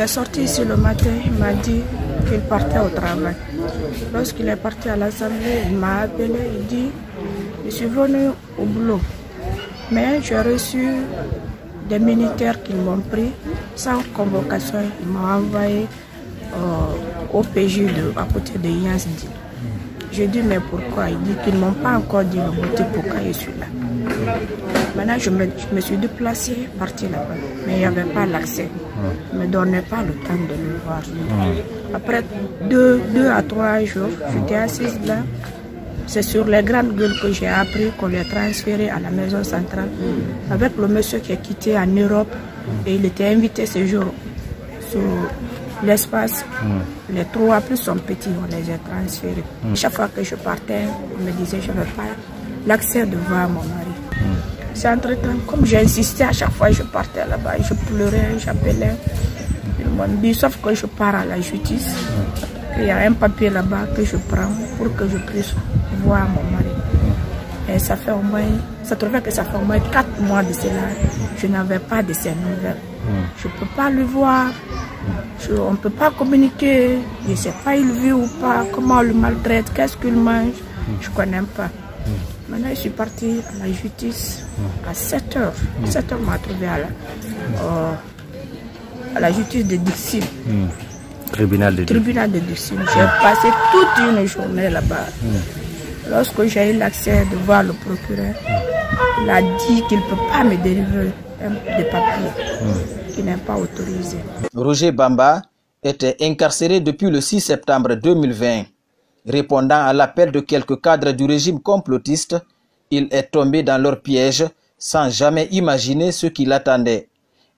est sorti ici le matin, il m'a dit qu'il partait au travail. Lorsqu'il est parti à l'Assemblée, il m'a appelé, il dit je suis venu au boulot, mais j'ai reçu des militaires qui m'ont pris sans convocation. Ils m'ont envoyé au PJ à côté de Yansdi. Je dis mais pourquoi? Il dit qu'ils ne m'ont pas encore dit le motif pourquoi je suis là. Maintenant je me suis déplacé, parti là-bas, mais il n'y avait pas l'accès. Je ne me donnait pas le temps de le voir. Après 2 à 3 jours, j'étais assise là. C'est sur les grandes gueules que j'ai appris qu'on est transféré à la maison centrale avec le monsieur qui est quitté en Europe et il était invité ce jour sur l'espace. Les 3 plus son petit, on les a transférés. Chaque fois que je partais, on me disait je n'avais pas l'accès de voir mon mari. C'est entre-temps, comme j'ai insisté à chaque fois que je partais là-bas, je pleurais, j'appelais. Ils m'ont dit, sauf que je pars à la justice, qu'il y a un papier là-bas que je prends pour que je puisse voir mon mari. Et ça fait au moins, ça trouvait que ça fait au moins 4 mois de cela. Je n'avais pas de ces nouvelles. Je ne peux pas le voir. On ne peut pas communiquer. Je ne sais pas il vit ou pas, comment on le maltraite, qu'est-ce qu'il mange. Je ne connais pas. Maintenant, je suis partie à la justice à 7 h. 7 h m'a trouvé à la justice de Dixine. Tribunal de Dixine. J'ai passé toute une journée là-bas. Lorsque j'ai eu l'accès de voir le procureur, il a dit qu'il ne peut pas me délivrer des papiers qui n'est pas autorisé. Roger Bamba était incarcéré depuis le 6 septembre 2020. Répondant à l'appel de quelques cadres du régime complotiste, il est tombé dans leur piège sans jamais imaginer ce qui l'attendait.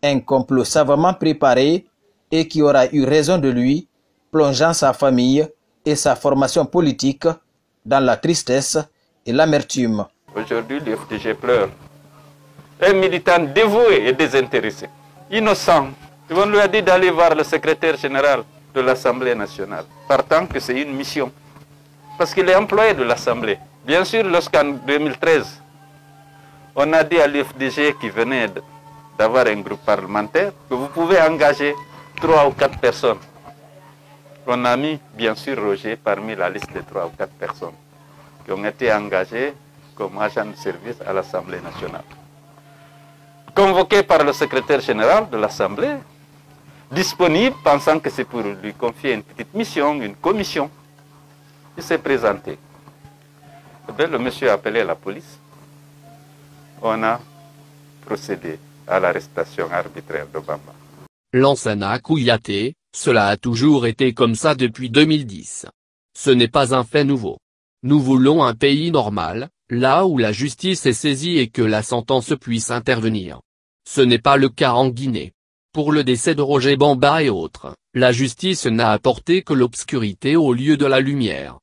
Un complot savamment préparé et qui aura eu raison de lui, plongeant sa famille et sa formation politique dans la tristesse et l'amertume. Aujourd'hui, l'UFDG pleure. Un militant dévoué et désintéressé, innocent. On lui a dit d'aller voir le secrétaire général de l'Assemblée nationale, partant que c'est une mission. Parce qu'il est employé de l'Assemblée. Bien sûr, lorsqu'en 2013, on a dit à l'UFDG qui venait d'avoir un groupe parlementaire que vous pouvez engager 3 ou 4 personnes. On a mis, bien sûr, Roger parmi la liste des 3 ou 4 personnes qui ont été engagées comme agents de service à l'Assemblée nationale. Convoqué par le secrétaire général de l'Assemblée, disponible, pensant que c'est pour lui confier une petite mission, une commission, il s'est présenté. Le monsieur a appelé la police. On a procédé à l'arrestation arbitraire de Bamba. Lansana Kouyaté, cela a toujours été comme ça depuis 2010. Ce n'est pas un fait nouveau. Nous voulons un pays normal, là où la justice est saisie et que la sentence puisse intervenir. Ce n'est pas le cas en Guinée. Pour le décès de Roger Bamba et autres, la justice n'a apporté que l'obscurité au lieu de la lumière.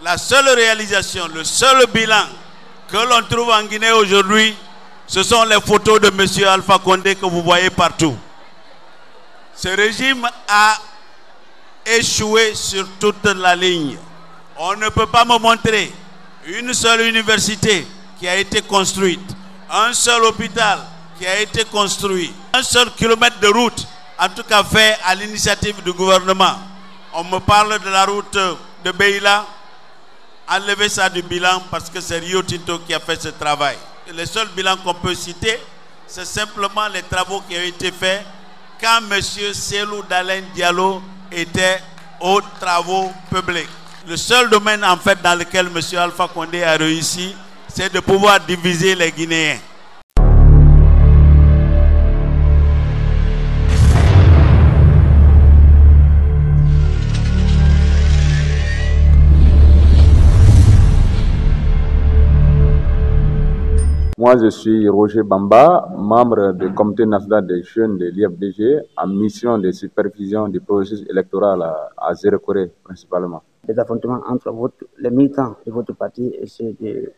La seule réalisation, le seul bilan que l'on trouve en Guinée aujourd'hui, ce sont les photos de M. Alpha Condé que vous voyez partout. Ce régime a échoué sur toute la ligne. On ne peut pas me montrer une seule université qui a été construite, un seul hôpital qui a été construit, un seul kilomètre de route, en tout cas fait à l'initiative du gouvernement. On me parle de la route de Beila. Enlevez ça du bilan parce que c'est Rio Tinto qui a fait ce travail. Et le seul bilan qu'on peut citer, c'est simplement les travaux qui ont été faits quand M. Cellou Dalein Diallo était aux travaux publics. Le seul domaine en fait dans lequel M. Alpha Condé a réussi, c'est de pouvoir diviser les Guinéens. Moi, je suis Roger Bamba, membre du comité national des jeunes de l'IFDG, en mission de supervision du processus électoral à Zéro-Corée, principalement. Les affrontements entre les militants de votre parti et ceux du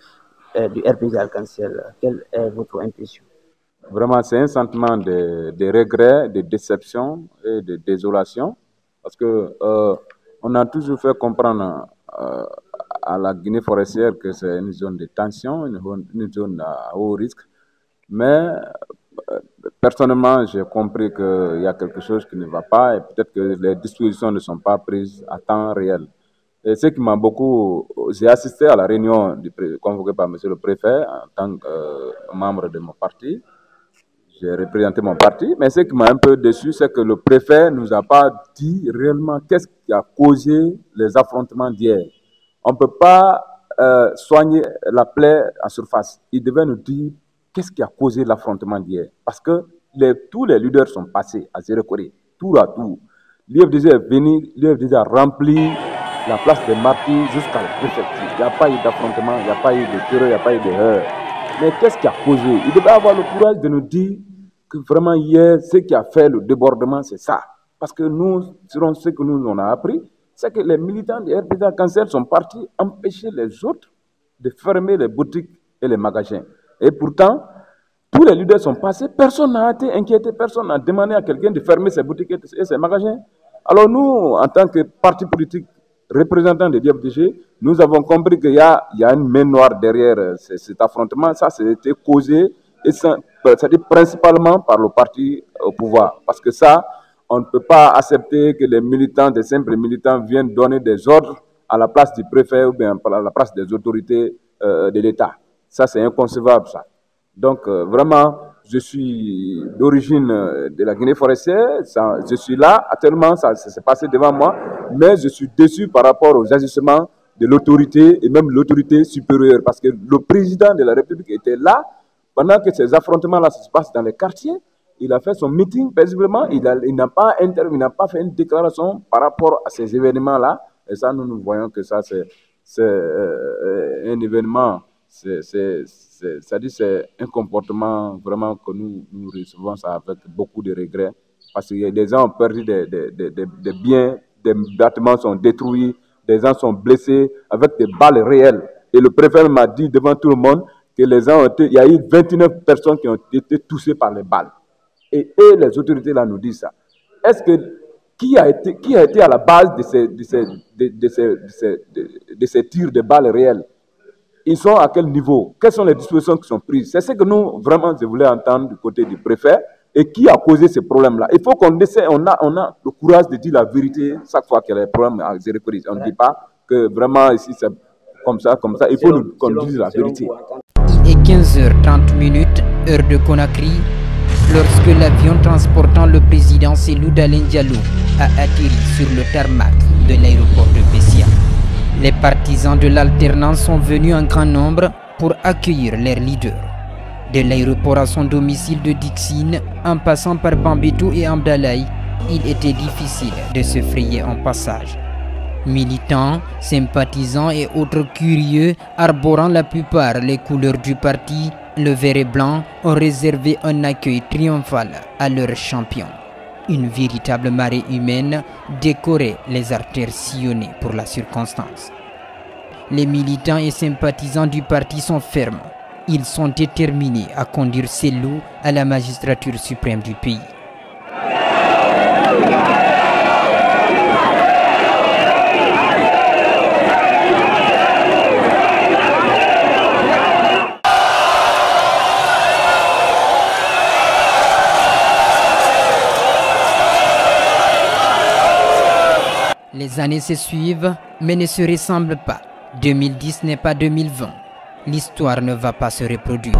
RPG Arc-en-Ciel, quelle est votre impression? Vraiment, c'est un sentiment de regret, de déception et de désolation, parce que on a toujours fait comprendre à la Guinée forestière que c'est une zone de tension, une zone à haut risque. Mais personnellement, j'ai compris qu'il y a quelque chose qui ne va pas et peut-être que les dispositions ne sont pas prises à temps réel. Et ce qui m'a beaucoup... J'ai assisté à la réunion convoquée par M. le Préfet en tant que membre de mon parti. J'ai représenté mon parti, mais ce qui m'a un peu déçu, c'est que le préfet ne nous a pas dit réellement qu'est-ce qui a causé les affrontements d'hier. On ne peut pas soigner la plaie en surface. Il devait nous dire qu'est-ce qui a causé l'affrontement d'hier. Parce que tous les leaders sont passés à Zéro-Corée, tour à tour. L'IFDG est venu, l'IFDG a rempli la place des martyrs jusqu'à la préfecture. Il n'y a pas eu d'affrontement, il n'y a pas eu de terreur, il n'y a pas eu de heurts. Mais qu'est-ce qui a causé? Il devait avoir le courage de nous dire que vraiment hier, ce qui a fait le débordement, c'est ça. Parce que nous, selon ce que nous on a appris, c'est que les militants du RPG Arc-en-Ciel sont partis empêcher les autres de fermer les boutiques et les magasins. Et pourtant, tous les leaders sont passés, personne n'a été inquiété, personne n'a demandé à quelqu'un de fermer ses boutiques et ses magasins. Alors nous, en tant que parti politique, représentants de l'IFDG, nous avons compris qu'il y a une main noire derrière cet affrontement. Ça, c'était causé, et c'est principalement par le parti au pouvoir. Parce que ça, on ne peut pas accepter que les militants, des simples militants, viennent donner des ordres à la place du préfet ou bien à la place des autorités de l'État. Ça, c'est inconcevable, ça. Donc, vraiment, je suis d'origine de la Guinée forestière. Je suis là, actuellement, ça s'est passé devant moi, mais je suis déçu par rapport aux agissements de l'autorité et même l'autorité supérieure. Parce que le président de la République était là pendant que ces affrontements-là se passent dans les quartiers. Il a fait son meeting paisiblement, il n'a pas fait une déclaration par rapport à ces événements-là. Et ça, nous voyons que ça, c'est un événement, c'est un comportement vraiment que nous recevons ça avec beaucoup de regrets. Parce que les gens ont perdu des biens, des bâtiments sont détruits, des gens sont blessés avec des balles réelles. Et le préfet m'a dit devant tout le monde que il y a eu 29 personnes qui ont été touchées par les balles. Et les autorités là nous disent ça. Est-ce que qui a été à la base de ces tirs de balles réelles? Ils sont à quel niveau? Quelles sont les dispositions qui sont prises? C'est ce que nous, vraiment, je voulais entendre du côté du préfet. Et qui a causé ces problèmes-là? Il faut qu'on essaie, on a le courage de dire la vérité chaque fois qu'il y a des problèmes à Zéro-Corée. On ne dit pas que vraiment ici c'est comme ça. Il faut qu'on dise la vérité. Il est 15h30, heure de Conakry, lorsque l'avion transportant le président Cellou Dalein Diallo a atterri sur le tarmac de l'aéroport de Bessia. Les partisans de l'alternance sont venus en grand nombre pour accueillir leur leader. De l'aéroport à son domicile de Dixine, en passant par Bambeto et Amdalaï, il était difficile de se frayer un passage. Militants, sympathisants et autres curieux, arborant la plupart les couleurs du parti, le vert et blanc, ont réservé un accueil triomphal à leur champion. Une véritable marée humaine décorait les artères sillonnées pour la circonstance. Les militants et sympathisants du parti sont fermes. Ils sont déterminés à conduire Cellou à la magistrature suprême du pays. Les années se suivent, mais ne se ressemblent pas. 2010 n'est pas 2020. L'histoire ne va pas se reproduire.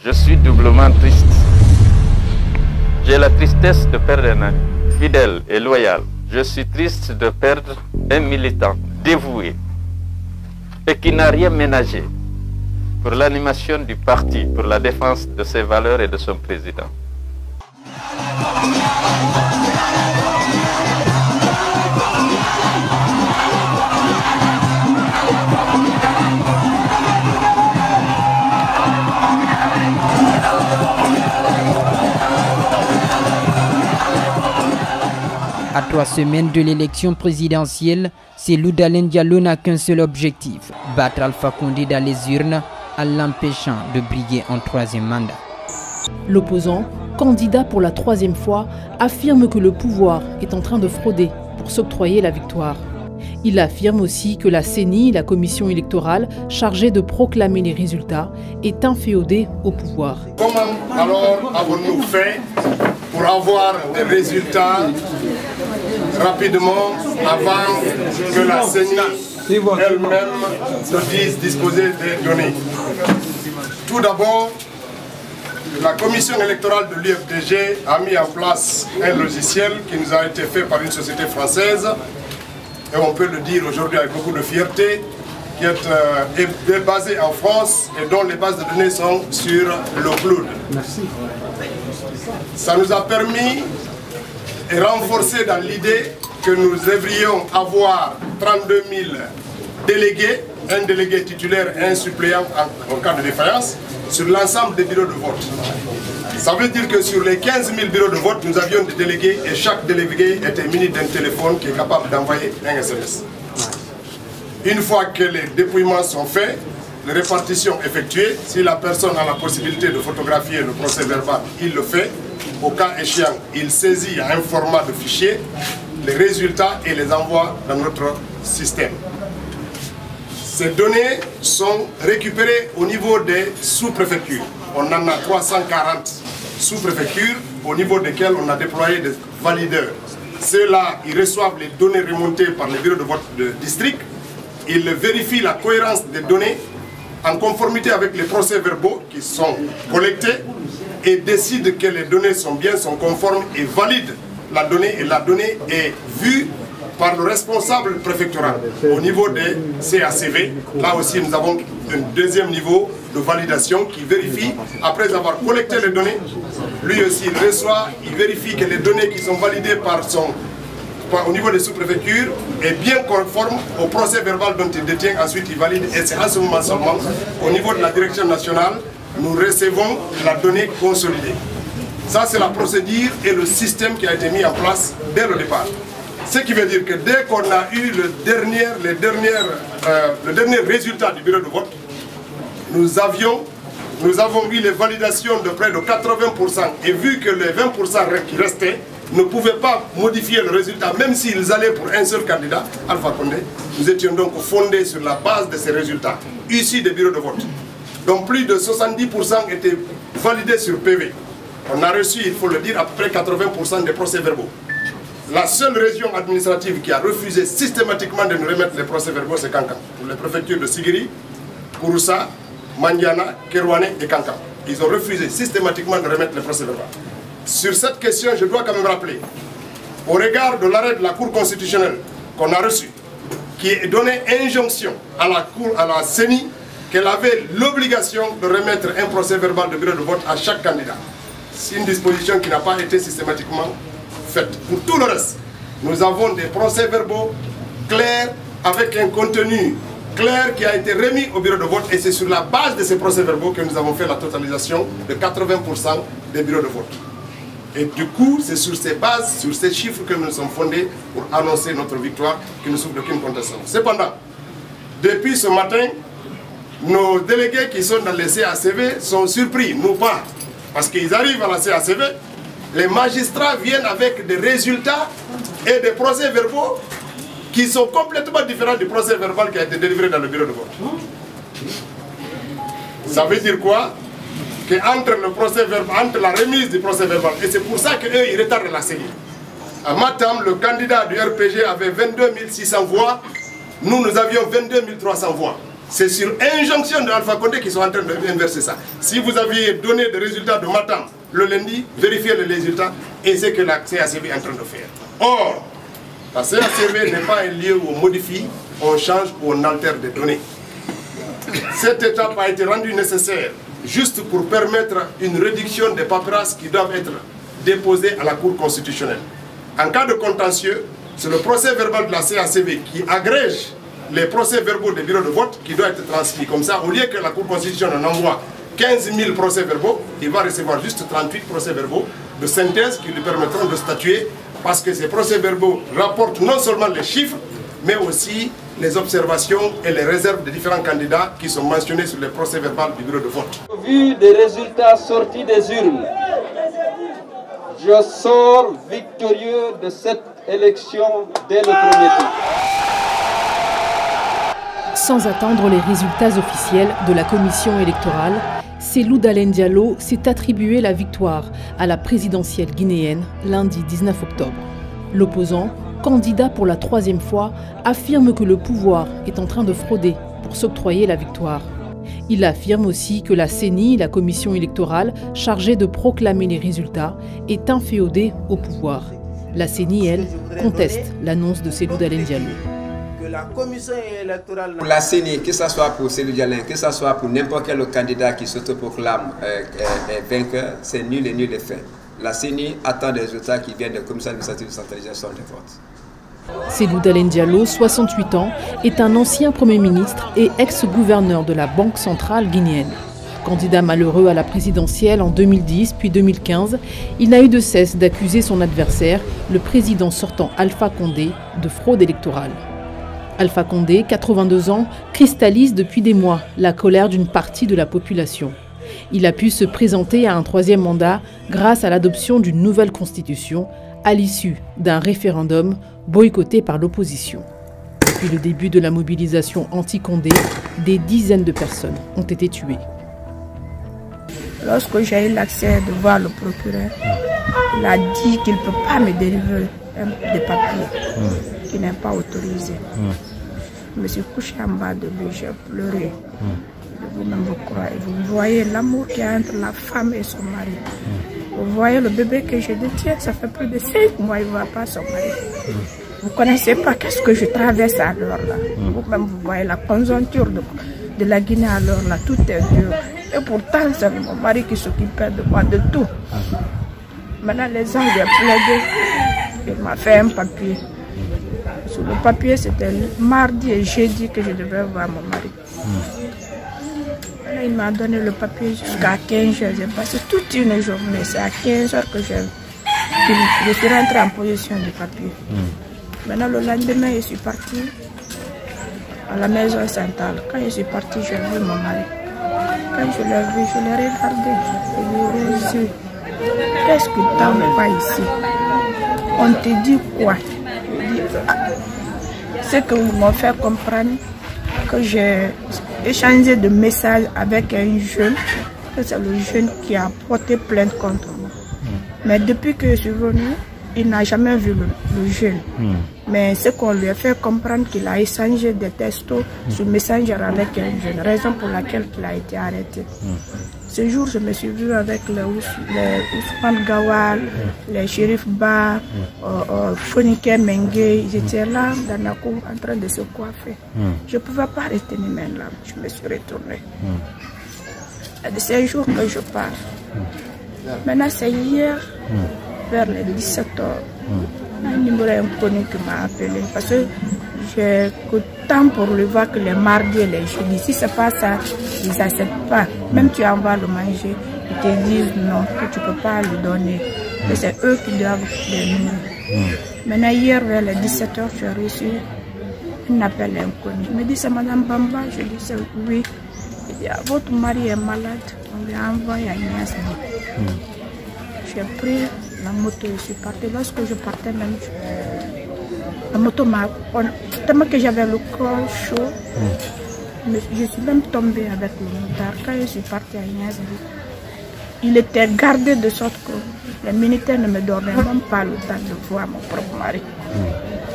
Je suis doublement triste. J'ai la tristesse de perdre un ami fidèle et loyal. Je suis triste de perdre un militant dévoué et qui n'a rien ménagé pour l'animation du parti, pour la défense de ses valeurs et de son président. À 3 semaines de l'élection présidentielle, Cellou Dalein Diallo n'a qu'un seul objectif, battre Alpha Condé dans les urnes en l'empêchant de briguer un 3e mandat. L'opposant, candidat pour la 3e fois, affirme que le pouvoir est en train de frauder pour s'octroyer la victoire. Il affirme aussi que la CENI, la commission électorale chargée de proclamer les résultats, est inféodée au pouvoir. Comment alors avons-nous fait pour avoir des résultats rapidement avant que la CENI elle-même se dise disposer des données? Tout d'abord, la commission électorale de l'UFDG a mis en place un logiciel qui nous a été fait par une société française, et on peut le dire aujourd'hui avec beaucoup de fierté, qui est basé en France et dont les bases de données sont sur le cloud. Merci. Ça nous a permis et renforcé dans l'idée que nous devrions avoir 32 000 délégués, un délégué titulaire et un suppléant en cas de défaillance, sur l'ensemble des bureaux de vote. Ça veut dire que sur les 15 000 bureaux de vote, nous avions des délégués et chaque délégué était muni d'un téléphone qui est capable d'envoyer un SMS. Une fois que les dépouillements sont faits, les répartitions effectuées, si la personne a la possibilité de photographier le procès verbal, il le fait. Au cas échéant, il saisit un format de fichier les résultats et les envoie dans notre système. Ces données sont récupérées au niveau des sous-préfectures. On en a 340 sous-préfectures au niveau desquelles on a déployé des valideurs. Ceux-là, ils reçoivent les données remontées par les bureaux de vote de district. Ils vérifient la cohérence des données en conformité avec les procès-verbaux qui sont collectés et décident que les données sont bien, sont conformes et valident la donnée. Et la donnée est vue par le responsable préfectoral au niveau des CACV. Là aussi, nous avons un deuxième niveau de validation qui vérifie, après avoir collecté les données, lui aussi il reçoit, il vérifie que les données qui sont validées au niveau des sous-préfectures est bien conforme au procès verbal dont il détient. Ensuite, il valide et c'est à ce moment seulement, au niveau de la direction nationale, nous recevons la donnée consolidée. Ça, c'est la procédure et le système qui a été mis en place dès le départ. Ce qui veut dire que dès qu'on a eu le dernier résultat du bureau de vote, nous avons eu les validations de près de 80%. Et vu que les 20% qui restaient ne pouvaient pas modifier le résultat, même s'ils allaient pour un seul candidat, Alpha Condé, nous étions donc fondés sur la base de ces résultats, issus des bureaux de vote. Donc plus de 70% étaient validés sur PV. On a reçu, il faut le dire, à peu près 80% des procès-verbaux. La seule région administrative qui a refusé systématiquement de nous remettre les procès-verbaux, c'est Kankan. Pour les préfectures de Sigiri, Kouroussa, Mandiana, Kerouané et Kankan. Ils ont refusé systématiquement de remettre les procès-verbaux. Sur cette question, je dois quand même rappeler, au regard de l'arrêt de la Cour constitutionnelle qu'on a reçu, qui donnait injonction à la CENI qu'elle avait l'obligation de remettre un procès-verbal de bureau de vote à chaque candidat. C'est une disposition qui n'a pas été systématiquement faite. Pour tout le reste, nous avons des procès-verbaux clairs avec un contenu clair qui a été remis au bureau de vote et c'est sur la base de ces procès-verbaux que nous avons fait la totalisation de 80% des bureaux de vote. Et du coup, c'est sur ces bases, sur ces chiffres que nous sommes fondés pour annoncer notre victoire qui ne souffre d'aucune contestation. Cependant, depuis ce matin, nos délégués qui sont dans les CACV sont surpris, nous pas. Parce qu'ils arrivent à la CACV, les magistrats viennent avec des résultats et des procès-verbaux qui sont complètement différents du procès-verbal qui a été délivré dans le bureau de vote. Ça veut dire quoi? Qu'entre le procès-verbal, entre la remise du procès-verbal, et c'est pour ça qu'eux, ils retardent la CENI. À Matam, le candidat du RPG avait 22 600 voix, nous avions 22 300 voix. C'est sur injonction de Alpha Condé qu'ils sont en train d'inverser ça. Si vous aviez donné des résultats de Matam le lundi, vérifiez les résultats et c'est que la CACV est en train de faire. Or, la CACV n'est pas un lieu où on modifie, on change ou on altère des données. Cette étape a été rendue nécessaire juste pour permettre une réduction des paperasses qui doivent être déposées à la Cour constitutionnelle. En cas de contentieux, c'est le procès verbal de la CACV qui agrège les procès verbaux des bureaux de vote qui doivent être transmis. Comme ça, au lieu que la Cour constitutionnelle en envoie 15 000 procès verbaux, il va recevoir juste 38 procès verbaux de synthèse qui lui permettront de statuer, parce que ces procès verbaux rapportent non seulement les chiffres, mais aussi les observations et les réserves des différents candidats qui sont mentionnés sur les procès verbaux du bureau de vote. Au vu des résultats sortis des urnes, je sors victorieux de cette élection dès le premier tour. Sans attendre les résultats officiels de la commission électorale, Cellou Dalein Diallo s'est attribué la victoire à la présidentielle guinéenne lundi 19 octobre. L'opposant, candidat pour la troisième fois, affirme que le pouvoir est en train de frauder pour s'octroyer la victoire. Il affirme aussi que la CENI, la commission électorale chargée de proclamer les résultats, est inféodée au pouvoir. La CENI, elle, conteste l'annonce de Cellou Dalein Diallo. La commission électorale... Pour la CENI, que ce soit pour Cellou Dalein, que ce soit pour n'importe quel candidat qui s'autoproclame vainqueur, c'est nul et nul est fait. La CENI attend des résultats qui viennent de la commission administrative de centralisation des votes. Cellou Dalein Diallo, 68 ans, est un ancien Premier ministre et ex-gouverneur de la Banque centrale guinéenne. Candidat malheureux à la présidentielle en 2010 puis 2015, il n'a eu de cesse d'accuser son adversaire, le président sortant Alpha Condé, de fraude électorale. Alpha Condé, 82 ans, cristallise depuis des mois la colère d'une partie de la population. Il a pu se présenter à un troisième mandat grâce à l'adoption d'une nouvelle constitution à l'issue d'un référendum boycotté par l'opposition. Depuis le début de la mobilisation anti-Condé, des dizaines de personnes ont été tuées. Lorsque j'ai eu l'accès de voir le procureur, il a dit qu'il ne peut pas me délivrer des papiers qui n'est pas autorisé. Je me suis couché en bas de lui, j'ai pleuré. Vous-même vous croyez. Vous voyez l'amour qu'il y a entre la femme et son mari. Vous voyez le bébé que je détiens, ça fait plus de 5 mois, il ne voit pas son mari. Vous ne connaissez pas qu'est-ce que je traverse à l'heure là. Vous-même vous voyez la conjoncture de la Guinée à l'heure là, tout est dur. Et pourtant, c'est mon mari qui s'occupait de moi, de tout. Maintenant, les gens viennent plaider. Il m'a fait un papier. Sur le papier, c'était mardi et jeudi que je devais voir mon mari. Là, il m'a donné le papier jusqu'à 15 heures. J'ai passé toute une journée. C'est à 15 heures que je suis rentrée en position du papier. Maintenant, le lendemain, je suis partie à la maison centrale. Quand je suis partie, j'ai vu mon mari. Quand je l'ai vu, je l'ai regardé. Je lui ai dit, qu'est-ce que tu n'as pas ici? On te dit quoi? C'est que vous m'avez fait comprendre que j'ai échangé de messages avec un jeune, que c'est le jeune qui a porté plainte contre moi. Mais depuis que je suis venue, il n'a jamais vu le jeune. Mais ce qu'on lui a fait comprendre qu'il a échangé des textos sur Messenger avec un jeune, raison pour laquelle il a été arrêté. Ce jour, je me suis vue avec les Ousmane Gawal, les Chérif Ba, Fonike Mengue. Ils étaient là dans la cour en train de se coiffer. Je ne pouvais pas rester mes mains là. Je me suis retournée. C'est un jour que je pars. Maintenant, c'est hier, vers les 17 h. Un numéro inconnu qui m'a appelé. Parce que j'ai que temps pour le voir que les mardis et les jeudis. Si ce n'est pas ça, ils n'acceptent pas. Même tu envoies le manger, ils te disent non, que tu ne peux pas lui donner. C'est eux qui doivent les nourrir. Maintenant, hier, vers les 17 h, j'ai reçu un appel inconnu. Il me dit, c'est Madame Bamba. Je dis, c'est oui. Il dit, votre mari est malade. On lui a envoyé à Niasbi. J'ai pris la moto, je suis partie. Lorsque je partais même, la moto m'a... Tellement que j'avais le corps chaud, je suis même tombée avec le motard. Quand je suis partie à Niasbi, il était gardé de sorte que les militaires ne me donnaient même pas le temps de voir mon propre mari.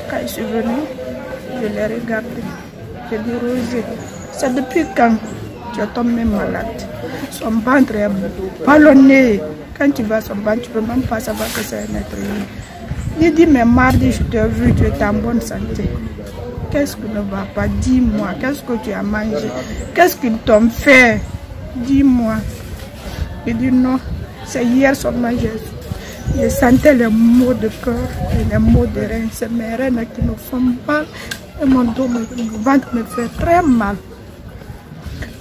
Quand je suis venue, je l'ai regardé. J'ai dit, Roger, c'est depuis quand tu es tombé malade? Son ventre est ballonné. Quand tu vas son ventre, tu ne peux même pas savoir que c'est un être humain. Il dit, mais mardi, je t'ai vu, tu étais en bonne santé. qu'est-ce qui ne va pas? Dis-moi, qu'est-ce que tu as mangé? Qu'est-ce qu'ils t'ont fait? Dis-moi. Il dit non, c'est hier seulement je sentais les maux de cœur et les maux de reins. C'est mes reins qui me font mal et mon dos, mon ventre me fait très mal.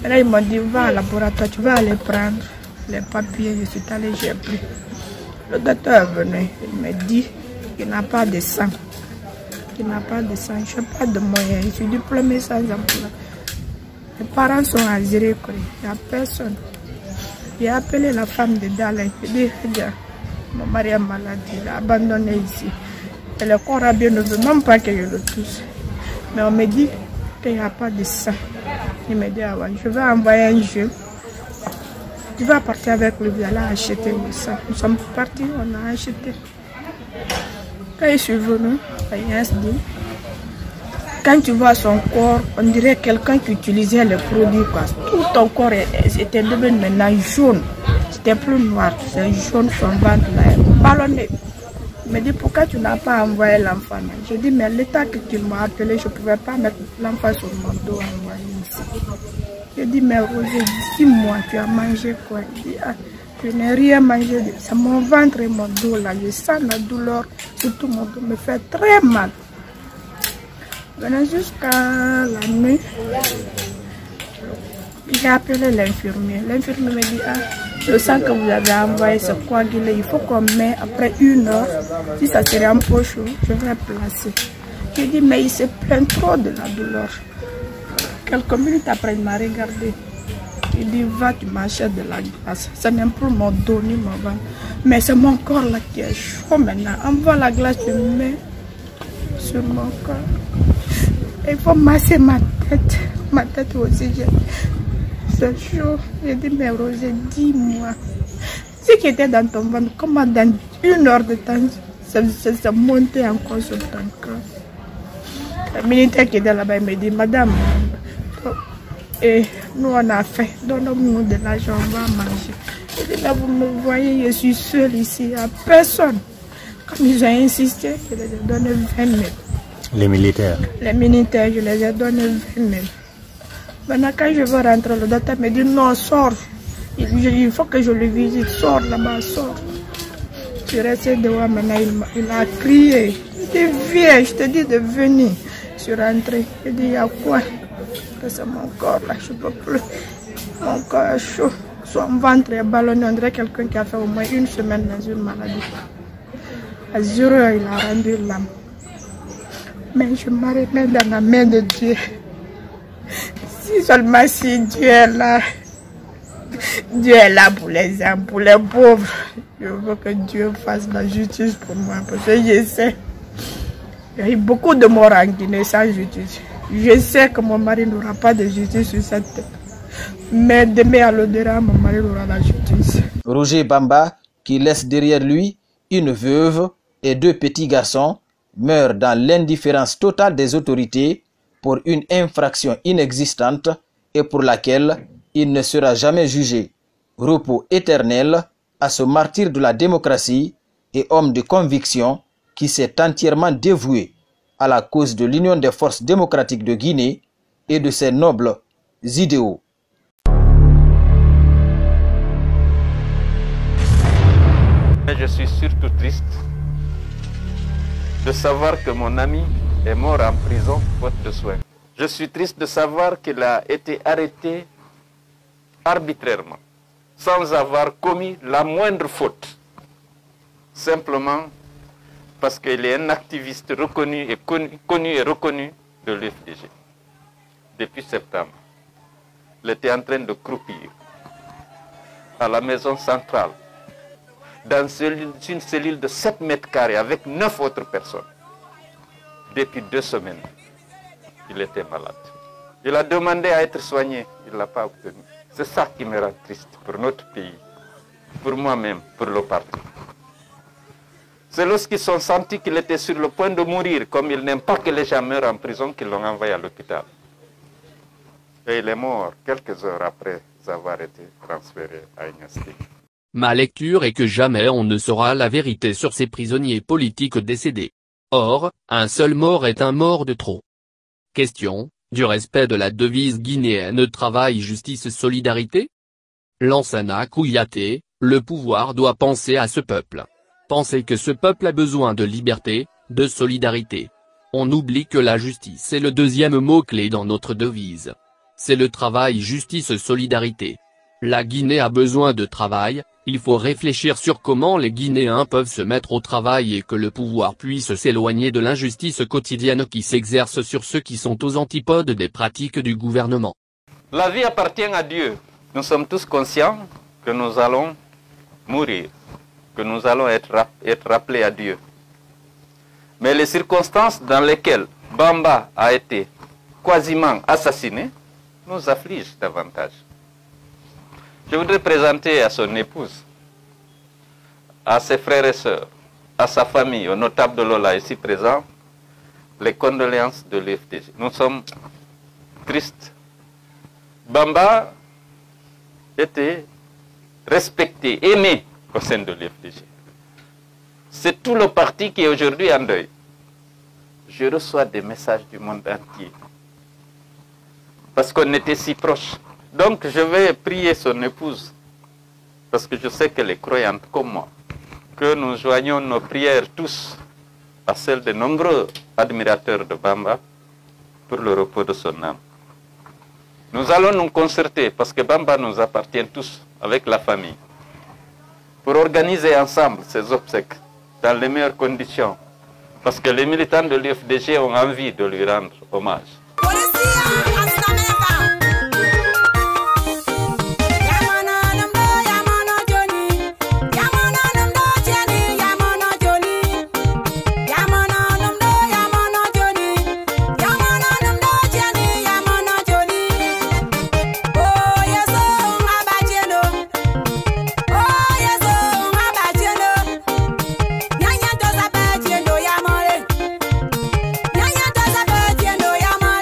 Et là, ils m'ont dit, va au laboratoire, tu vas aller prendre les papiers. Je suis allée, j'ai pris. Le docteur est venu, il me dit qu'il n'a pas de sang. Qu'il n'a pas de sang, je n'ai pas de moyens. Je suis diplômée sans emploi. Mes parents sont à Zérékori, il n'y a personne. J'ai appelé la femme de Dalai. Je lui ai dit, mon mari est malade, il a abandonné ici. Et le corps ne veut même pas que je le touche. Mais on me dit qu'il n'y a pas de sang. Il me dit, ah ouais, je vais envoyer un jeune. Tu vas partir avec lui, vous allez acheter le sang. Nous sommes partis, on a acheté. Quand je suis venu, il se dit, quand tu vois son corps, on dirait quelqu'un qui utilisait les produits. Quoi. Tout ton corps était devenu maintenant jaune. C'était plus noir, c'est jaune, son ventre là, ballonné. Il me dit, pourquoi tu n'as pas envoyé l'enfant? Je dis, mais l'état que tu m'as appelé, je ne pouvais pas mettre l'enfant sur mon dos envoyer ici. Je dis, mais Roger, 6 mois, tu as mangé quoi? Il dit, ah, je n'ai rien mangé. C'est mon ventre et mon dos là. Je sens la douleur, surtout mon dos me fait très mal. Maintenant, jusqu'à la nuit, j'ai appelé l'infirmier. L'infirmier me dit, ah, le sang que vous avez envoyé, c'est coagulé. Il faut qu'on mette après 1 heure. Si ça serait un peu chaud, je vais placer. J'ai dit, mais il se plaint trop de la douleur. Quelques minutes après, il m'a regardé. Il dit, va, tu m'achètes de la glace. Ce n'est plus mon dos ni mon ventre. Mais c'est mon corps là qui est chaud maintenant. Envoie la glace, tu me mets sur mon corps. Il faut masser ma tête. Ma tête aussi, c'est chaud. J'ai dit, mais Roger, dis-moi. Ce qui était dans ton ventre, comment dans 1 heure de temps, ça montait encore sur ton corps. Le militaire qui était là-bas, il me dit, madame, et nous on a faim, donne-nous de l'argent, on va manger. Je dis, là vous me voyez, je suis seule ici, il n'y a personne. Comme ils ont insisté, je les ai donné 20 000. Les militaires? Les militaires, je les ai donné 20 000. Maintenant quand je veux rentrer, le docteur me dit, non, sors. Il faut que je le visite, sors là-bas, sors. Je suis restée dehors, maintenant il a crié. Il dit, viens, je te dis de venir. Je suis rentrée, il dit, il y a quoi? C'est mon corps là, je ne peux plus. Mon corps est chaud. Son ventre est ballonné. On dirait quelqu'un qui a fait au moins 1 semaine dans une maladie. À 0 heure, il a rendu l'âme. Mais je me remets dans la main de Dieu. Si seulement si Dieu est là. Dieu est là pour les hommes, pour les pauvres. Je veux que Dieu fasse la justice pour moi. Parce que je sais. Il y a eu beaucoup de morts en Guinée sans justice. Je sais que mon mari n'aura pas de justice sur cette tête. Mais demain à l'au-delà, mon mari aura la justice. Roger Bamba, qui laisse derrière lui une veuve et 2 petits garçons, meurt dans l'indifférence totale des autorités pour une infraction inexistante et pour laquelle il ne sera jamais jugé. Repos éternel à ce martyr de la démocratie et homme de conviction qui s'est entièrement dévoué à la cause de l'Union des forces démocratiques de Guinée et de ses nobles idéaux. Je suis surtout triste de savoir que mon ami est mort en prison faute de soins. Je suis triste de savoir qu'il a été arrêté arbitrairement, sans avoir commis la moindre faute, simplement parce qu'il est un activiste reconnu et connu et reconnu de l'UFDG. Depuis septembre, il était en train de croupir à la maison centrale, dans une cellule de 7 mètres carrés avec 9 autres personnes. Depuis 2 semaines, il était malade. Il a demandé à être soigné, il ne l'a pas obtenu. C'est ça qui me rend triste pour notre pays, pour moi-même, pour le parti. C'est lorsqu'ils sont sentis qu'il était sur le point de mourir, comme ils n'aiment pas que les gens meurent en prison, qu'ils l'ont envoyé à l'hôpital. Et il est mort quelques heures après avoir été transféré à Ignastik. Ma lecture est que jamais on ne saura la vérité sur ces prisonniers politiques décédés. Or, un seul mort est un mort de trop. Question, du respect de la devise guinéenne travail, justice, solidarité? Lansana Kouyaté, le pouvoir doit penser à ce peuple. Penser que ce peuple a besoin de liberté, de solidarité. On oublie que la justice est le deuxième mot-clé dans notre devise. C'est le travail, justice, solidarité. La Guinée a besoin de travail, il faut réfléchir sur comment les Guinéens peuvent se mettre au travail et que le pouvoir puisse s'éloigner de l'injustice quotidienne qui s'exerce sur ceux qui sont aux antipodes des pratiques du gouvernement. La vie appartient à Dieu. Nous sommes tous conscients que nous allons mourir, que nous allons être rappelés à Dieu. Mais les circonstances dans lesquelles Bamba a été quasiment assassiné nous affligent davantage. Je voudrais présenter à son épouse, à ses frères et sœurs, à sa famille, aux notables de Lola ici présents, les condoléances de l'UFDG. Nous sommes tristes. Bamba était respecté, aimé au sein de l'UFDG. C'est tout le parti qui est aujourd'hui en deuil. Je reçois des messages du monde entier. Parce qu'on était si proches. Donc je vais prier son épouse, parce que je sais qu'elle est croyante comme moi, que nous joignons nos prières tous à celles de nombreux admirateurs de Bamba pour le repos de son âme. Nous allons nous concerter, parce que Bamba nous appartient tous, avec la famille, pour organiser ensemble ces obsèques dans les meilleures conditions, parce que les militants de l'UFDG ont envie de lui rendre hommage. Yama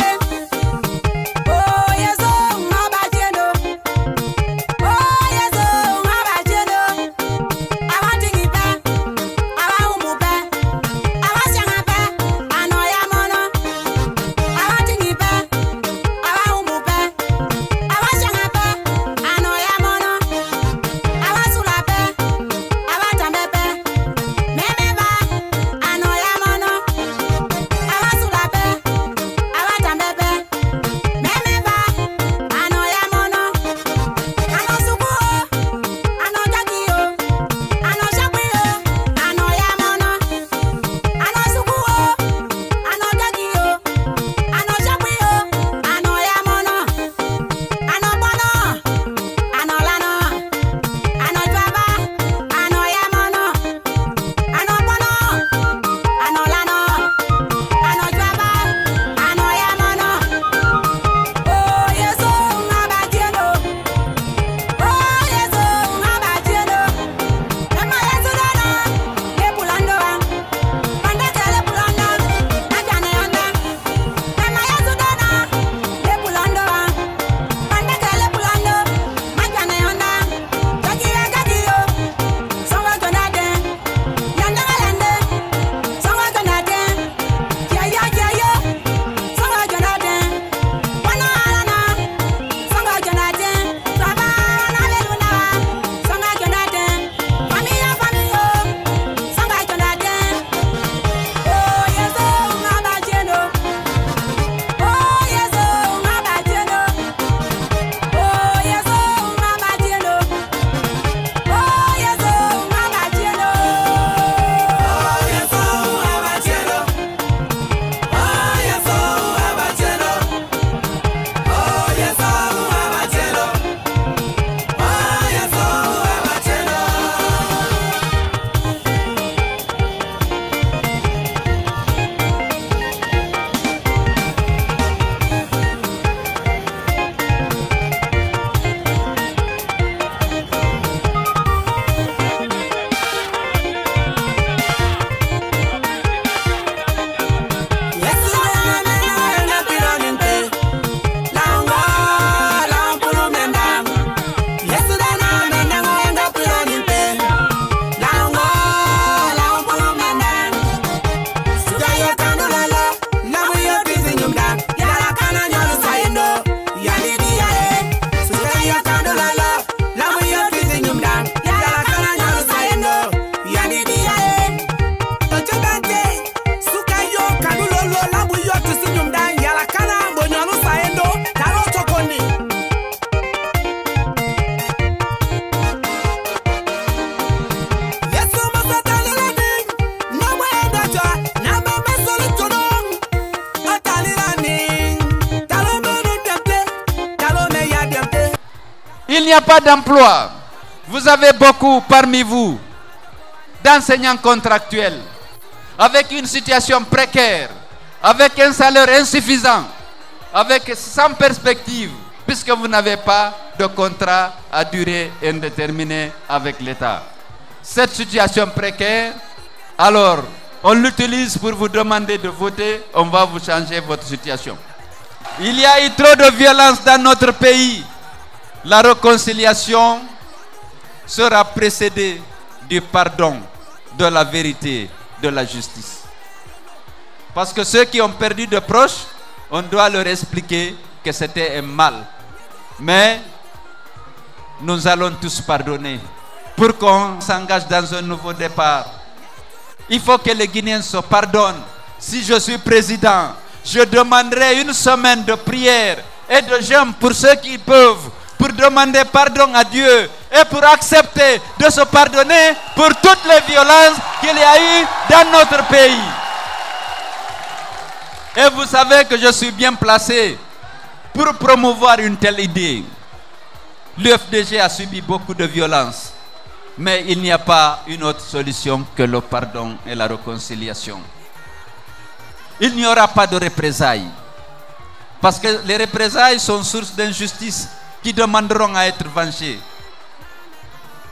n'y a pas d'emploi. Vous avez beaucoup parmi vous d'enseignants contractuels, avec une situation précaire, avec un salaire insuffisant, sans perspective, puisque vous n'avez pas de contrat à durée indéterminée avec l'État. Cette situation précaire, alors, on l'utilise pour vous demander de voter, on va vous changer votre situation. Il y a eu trop de violence dans notre pays. La réconciliation sera précédée du pardon, de la vérité, de la justice. Parce que ceux qui ont perdu de proches, on doit leur expliquer que c'était un mal. Mais nous allons tous pardonner pour qu'on s'engage dans un nouveau départ. Il faut que les Guinéens se pardonnent. Si je suis président, je demanderai une semaine de prière et de jeûne pour ceux qui peuvent, pour demander pardon à Dieu et pour accepter de se pardonner pour toutes les violences qu'il y a eu dans notre pays. Et vous savez que je suis bien placé pour promouvoir une telle idée. L'UFDG a subi beaucoup de violences, mais il n'y a pas une autre solution que le pardon et la réconciliation. Il n'y aura pas de représailles, parce que les représailles sont source d'injustice qui demanderont à être vengées.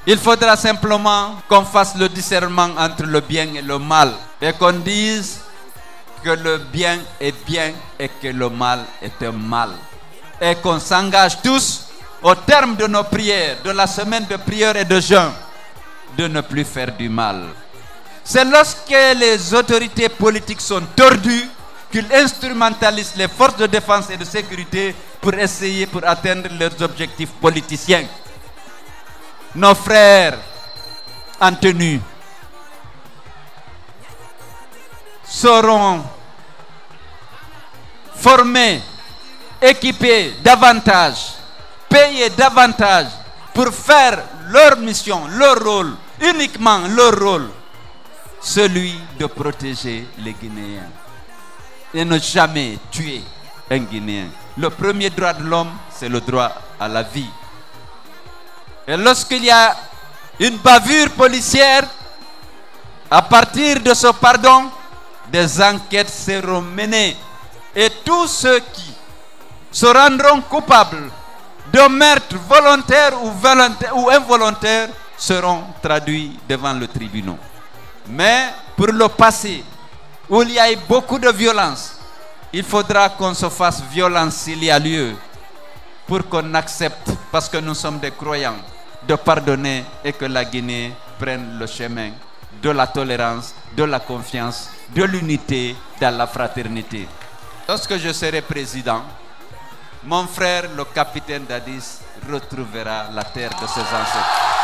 Il faudra simplement qu'on fasse le discernement entre le bien et le mal, et qu'on dise que le bien est bien et que le mal est un mal, et qu'on s'engage tous au terme de nos prières, de la semaine de prière et de jeûne, de ne plus faire du mal. C'est lorsque les autorités politiques sont tordues qu'ils instrumentalisent les forces de défense et de sécurité pour atteindre leurs objectifs politiciens. Nos frères en tenue seront formés, équipés davantage, payés davantage pour faire leur mission, leur rôle, uniquement leur rôle, celui de protéger les Guinéens et ne jamais tuer un Guinéen. Le premier droit de l'homme, c'est le droit à la vie. Et lorsqu'il y a une bavure policière, à partir de ce pardon, des enquêtes seront menées et tous ceux qui se rendront coupables de meurtre volontaire ou involontaire seront traduits devant le tribunal. Mais pour le passé, où il y a eu beaucoup de violence, il faudra qu'on se fasse violence s'il y a lieu, pour qu'on accepte, parce que nous sommes des croyants, de pardonner et que la Guinée prenne le chemin de la tolérance, de la confiance, de l'unité, dans la fraternité. Lorsque je serai président, mon frère, le capitaine Dadis, retrouvera la terre de ses ancêtres.